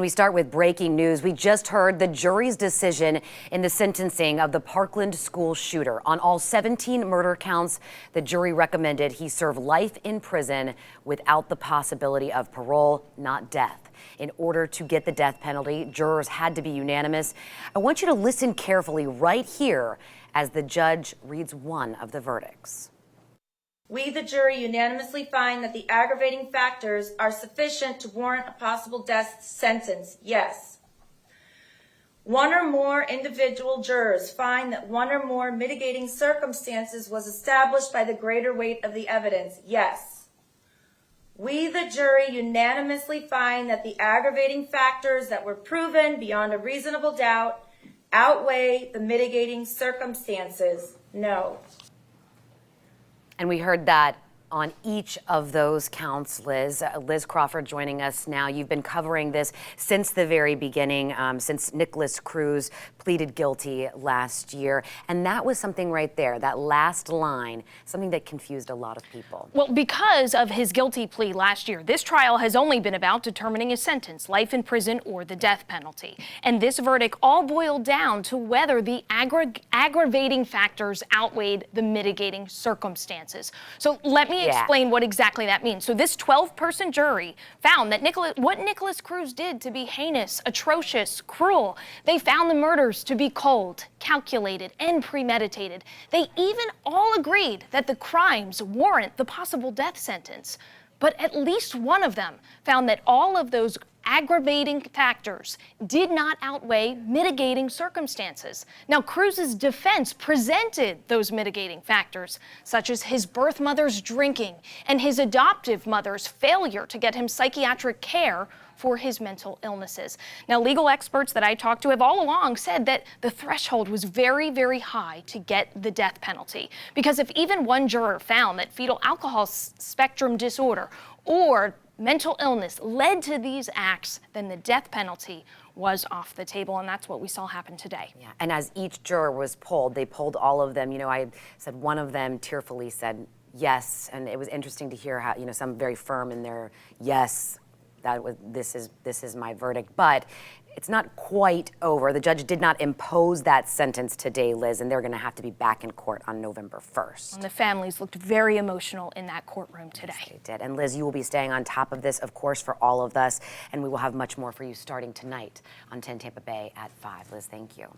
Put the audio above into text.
We start with breaking news. We just heard the jury's decision in the sentencing of the Parkland school shooter. On all 17 murder counts, the jury recommended he serve life in prison without the possibility of parole, not death. In order to get the death penalty, jurors had to be unanimous. I want you to listen carefully right here as the judge reads one of the verdicts. We, the jury, unanimously find that the aggravating factors are sufficient to warrant a possible death sentence. Yes. One or more individual jurors find that one or more mitigating circumstances was established by the greater weight of the evidence. Yes. We, the jury, unanimously find that the aggravating factors that were proven beyond a reasonable doubt outweigh the mitigating circumstances. No. And we heard that on each of those counts, Liz. Liz Crawford joining us now. You've been covering this since the very beginning, since Nikolas Cruz pleaded guilty last year. And that was something right there, that last line, something that confused a lot of people. Well, because of his guilty plea last year, this trial has only been about determining his sentence, life in prison or the death penalty. And this verdict all boiled down to whether the aggravating factors outweighed the mitigating circumstances. So let me explain what exactly that means. So this 12-person jury found that what Nikolas Cruz did to be heinous, atrocious, cruel. They found the murders to be cold, calculated, and premeditated. They even all agreed that the crimes warrant the possible death sentence. But at least one of them found that all of those aggravating factors did not outweigh mitigating circumstances. Now, Cruz's defense presented those mitigating factors, such as his birth mother's drinking and his adoptive mother's failure to get him psychiatric care for his mental illnesses. Now, legal experts that I talked to have all along said that the threshold was very, very high to get the death penalty. Because if even one juror found that fetal alcohol spectrum disorder or mental illness led to these acts, then the death penalty was off the table, and that's what we saw happen today. Yeah, and as each juror was polled, they polled all of them. You know, I said one of them tearfully said yes, and it was interesting to hear how, you know, some very firm in their yes, this is my verdict, but it's not quite over. The judge did not impose that sentence today, Liz, and they're going to have to be back in court on November 1st. And the families looked very emotional in that courtroom today. Yes, they did. And Liz, you will be staying on top of this, of course, for all of us, and we will have much more for you starting tonight on 10 Tampa Bay at 5. Liz, thank you.